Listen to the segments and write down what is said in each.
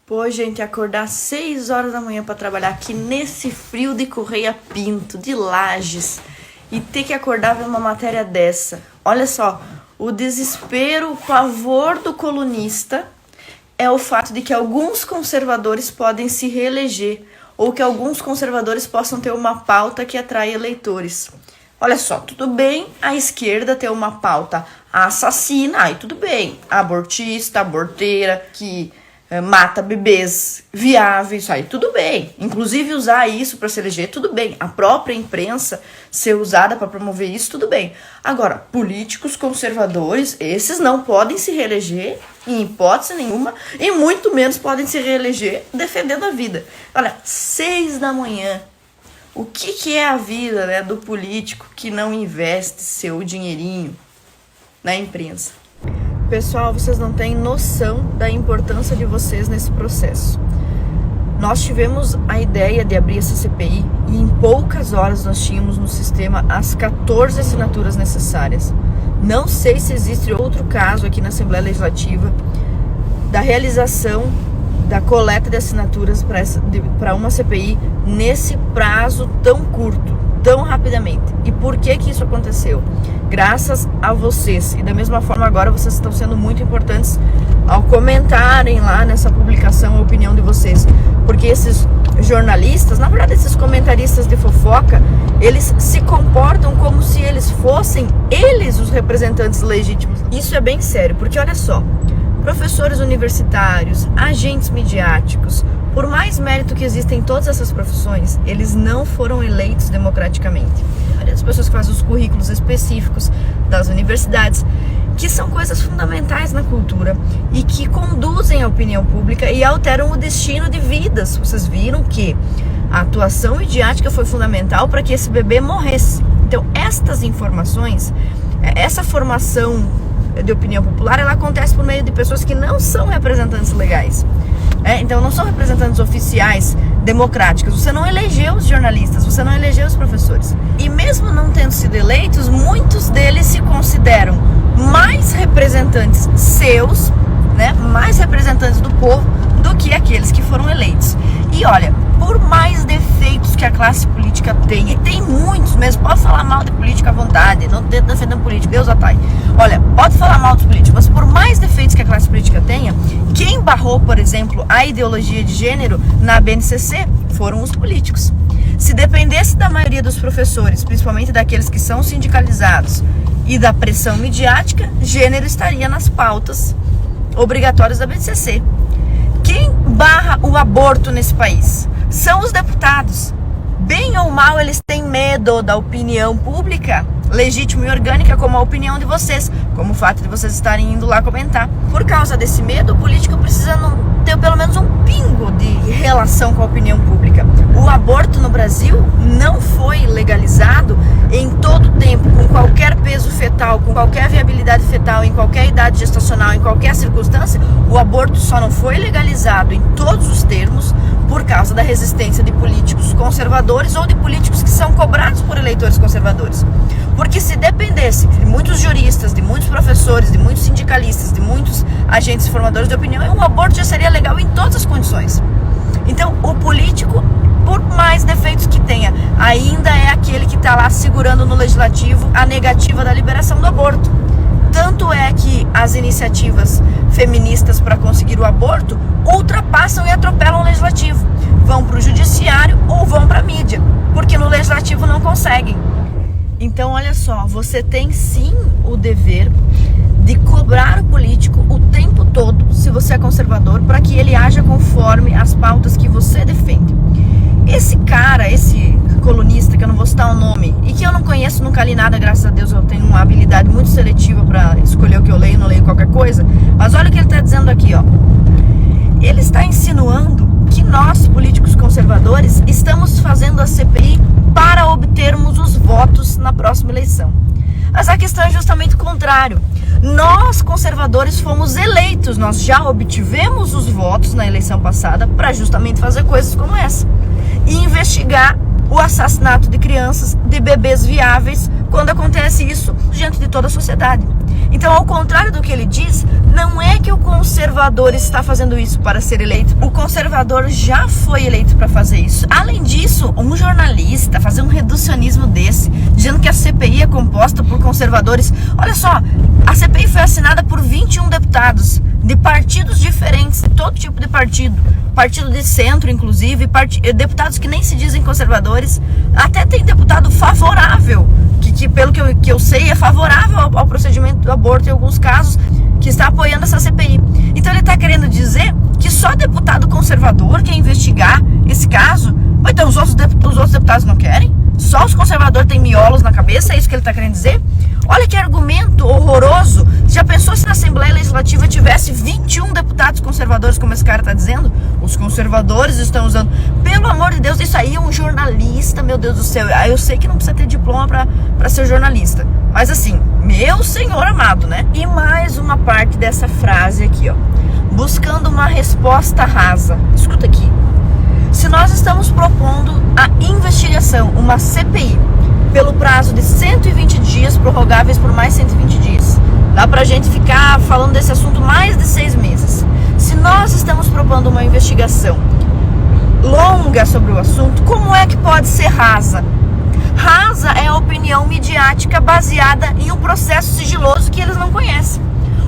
Pô, gente, acordar 6 horas da manhã pra trabalhar aqui nesse frio de Correia Pinto, de Lages, e ter que acordar ver uma matéria dessa. Olha só, o desespero, o pavor do colunista é o fato de que alguns conservadores podem se reeleger ou que alguns conservadores possam ter uma pauta que atrai eleitores. Olha só, tudo bem a esquerda ter uma pauta assassina, aí tudo bem, abortista, aborteira, que mata bebês viáveis, aí tudo bem. Inclusive usar isso para se eleger, tudo bem. A própria imprensa ser usada para promover isso, tudo bem. Agora, políticos conservadores, esses não podem se reeleger em hipótese nenhuma e muito menos podem se reeleger defendendo a vida. Olha, 6 da manhã. O que é a vida, né, do político que não investe seu dinheirinho na imprensa? Pessoal, vocês não têm noção da importância de vocês nesse processo. Nós tivemos a ideia de abrir essa CPI e em poucas horas nós tínhamos no sistema as 14 assinaturas necessárias. Não sei se existe outro caso aqui na Assembleia Legislativa da realização da coleta de assinaturas para uma CPI nesse prazo tão curto, tão rapidamente. E por que isso aconteceu? Graças a vocês. E da mesma forma agora vocês estão sendo muito importantes ao comentarem lá nessa publicação a opinião de vocês. Porque esses jornalistas, na verdade esses comentaristas de fofoca, eles se comportam como se eles fossem eles os representantes legítimos. Isso é bem sério, porque olha só, professores universitários, agentes midiáticos, por mais mérito que existem em todas essas profissões, eles não foram eleitos democraticamente. As pessoas que fazem os currículos específicos das universidades, que são coisas fundamentais na cultura e que conduzem a opinião pública e alteram o destino de vidas. Vocês viram que a atuação midiática foi fundamental para que esse bebê morresse. Então, estas informações, essa formação de opinião popular, ela acontece por meio de pessoas que não são representantes legais. Então não são representantes oficiais democráticos. Você não elegeu os jornalistas, você não elegeu os professores. E mesmo não tendo sido eleitos, muitos deles se consideram mais representantes seus, né, mais representantes do povo, do que aqueles que foram eleitos. E olha, por mais defeitos que a classe política tenha, e tem muitos mesmo, pode falar mal de política à vontade, não tenta defender político, Deus atai. Olha, pode falar mal dos políticos, mas por mais defeitos que a classe política tenha, quem barrou, por exemplo, a ideologia de gênero na BNCC foram os políticos. Se dependesse da maioria dos professores, principalmente daqueles que são sindicalizados, e da pressão midiática, gênero estaria nas pautas obrigatórias da BNCC. Quem barra o aborto nesse país? São os deputados. Bem ou mal, eles têm medo da opinião pública, legítima e orgânica, como a opinião de vocês, como o fato de vocês estarem indo lá comentar. Por causa desse medo, o político precisa ter pelo menos um pingo de relação com a opinião pública. O aborto no Brasil não foi legalizado em todo o tempo, com qualquer peso fetal, com qualquer viabilidade fetal, em qualquer idade gestacional, em qualquer circunstância. O aborto só não foi legalizado em todos os termos por causa da resistência de políticos conservadores ou de políticos que são cobrados por eleitores conservadores. Porque se dependesse de muitos juristas, de muitos professores, de muitos sindicalistas, de muitos agentes formadores de opinião, o aborto já seria legal em todas as condições. Então, o político, por mais defeitos que tenha, ainda é aquele que está lá segurando no legislativo a negativa da liberação do aborto. Tanto é que as iniciativas feministas para conseguir o aborto ultrapassam e atropelam o legislativo. Vão para o judiciário ou vão para a mídia, porque no legislativo não conseguem. Então, olha só, você tem sim o dever de cobrar o político o tempo todo, se você é conservador, para que ele haja conforme as pautas que você defende. Esse cara, esse colunista, que eu não vou citar o nome, e que eu não conheço, nunca li nada, graças a Deus eu tenho uma habilidade muito seletiva para escolher o que eu leio, não leio qualquer coisa, mas olha o que ele está dizendo aqui, ó. Ele está insinuando que nós, políticos conservadores, estamos fazendo a CPI para obtermos os votos na próxima eleição. Mas a questão é justamente o contrário. Nós, conservadores, fomos eleitos, nós já obtivemos os votos na eleição passada para justamente fazer coisas como essa. E investigar o assassinato de crianças, de bebês viáveis, quando acontece isso diante de toda a sociedade. Então, ao contrário do que ele diz, não é que o conservador está fazendo isso para ser eleito. O conservador já foi eleito para fazer isso. Além disso, um jornalista fazer um reducionismo desse, dizendo que a CPI é composta por conservadores. Olha só, a CPI foi assinada por 21 deputados de partidos diferentes, todo tipo de partido. Partido de centro, inclusive, deputados que nem se dizem conservadores. Até tem deputado favorável, que pelo que eu sei, é favorável ao procedimento do aborto em alguns casos, que está apoiando essa CPI. Então ele está querendo dizer que só deputado conservador quer investigar esse caso. Então os outros deputados não querem? Só os conservadores têm miolos na cabeça? É isso que ele está querendo dizer? Olha que argumento horroroso. Já pensou se na Assembleia Legislativa tivesse 21 deputados conservadores, como esse cara está dizendo? Os conservadores estão usando. Pelo amor de Deus, isso aí é um jornalista, meu Deus do céu. Eu sei que não precisa ter diploma para ser jornalista. Mas assim, meu senhor amado, né? E mais uma parte dessa frase aqui, ó. Buscando uma resposta rasa. Escuta aqui. Se nós estamos propondo a investigação, uma CPI, pelo prazo de 120 dias, prorrogáveis por mais 120 dias. Dá pra gente ficar falando desse assunto mais de 6 meses. Se nós estamos propondo uma investigação longa sobre o assunto, como é que pode ser rasa? Rasa é a opinião midiática baseada em um processo sigiloso que eles não conhecem.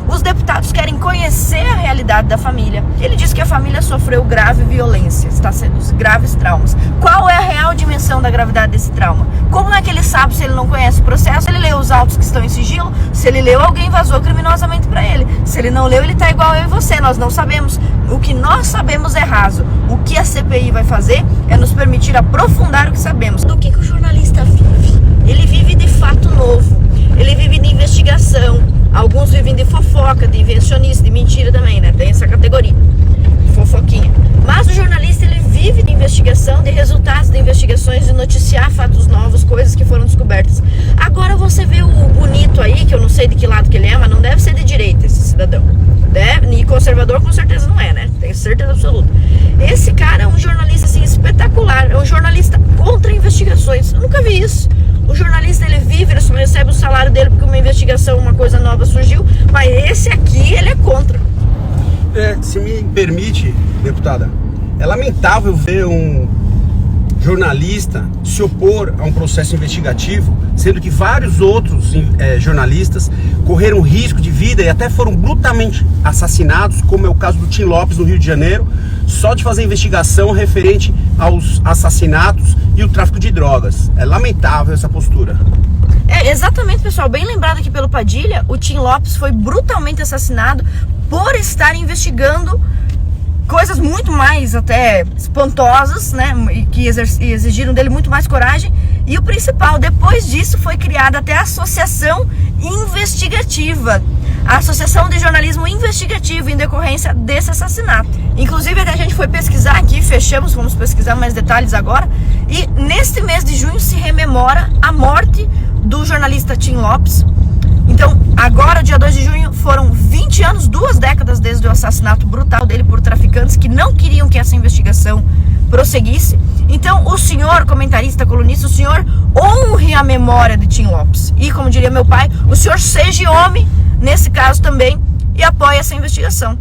Os deputados querem conhecer a realidade da família. Ele diz que a família sofreu grave violência, está sendo graves traumas. Qual é a real dimensão da gravidade desse trauma? Como é que ele sabe se ele não conhece o processo? Ele leu os autos que estão em sigilo? Se ele leu, alguém vazou criminosamente para ele. Se ele não leu, ele está igual eu e você. Nós não sabemos. O que nós sabemos é raso. O que a CPI vai fazer é nos permitir aprofundar o que sabemos. Do que o jornalista vive? Ele vive de fato novo. Ele vive de investigação. Alguns vivem de fofoca, de invencionista, de mentira também, né? Tem essa categoria, fofoquinha. Mas o jornalista, ele vive de investigação, de resultados de investigações, de noticiar fatos novos, coisas que foram descobertas. Agora você vê o bonito aí, que eu não sei de que lado que ele é, mas não deve ser de direita esse cidadão. E conservador com certeza não é, né? Tenho certeza absoluta. Esse cara é um jornalista assim, espetacular, é um jornalista contra investigações. Eu nunca vi isso. O jornalista, ele vive, ele só recebe o salário dele porque uma investigação, uma coisa nova surgiu, mas esse aqui, ele é contra. Se me permite, deputada, é lamentável ver um jornalista se opor a um processo investigativo, sendo que vários outros jornalistas correram risco de vida e até foram brutalmente assassinados, como é o caso do Tim Lopes no Rio de Janeiro, só de fazer investigação referente aos assassinatos e o tráfico de drogas. É lamentável essa postura. Exatamente, pessoal, bem lembrado aqui pelo Padilha, o Tim Lopes foi brutalmente assassinado por estar investigando coisas muito mais até espantosas, né, que exigiram dele muito mais coragem. E o principal, depois disso foi criada até a Associação Investigativa, a Associação de Jornalismo Investigativo, em decorrência desse assassinato. Inclusive até a gente foi pesquisar aqui, vamos pesquisar mais detalhes agora, e neste mês de junho se rememora a morte do jornalista Tim Lopes. Então, agora, dia 2 de junho, foram 20 anos, 2 décadas desde o assassinato brutal dele por traficantes que não queriam que essa investigação prosseguisse. Então, o senhor comentarista, colunista, o senhor honre a memória de Tim Lopes. E, como diria meu pai, o senhor seja homem, nesse caso também, e apoie essa investigação.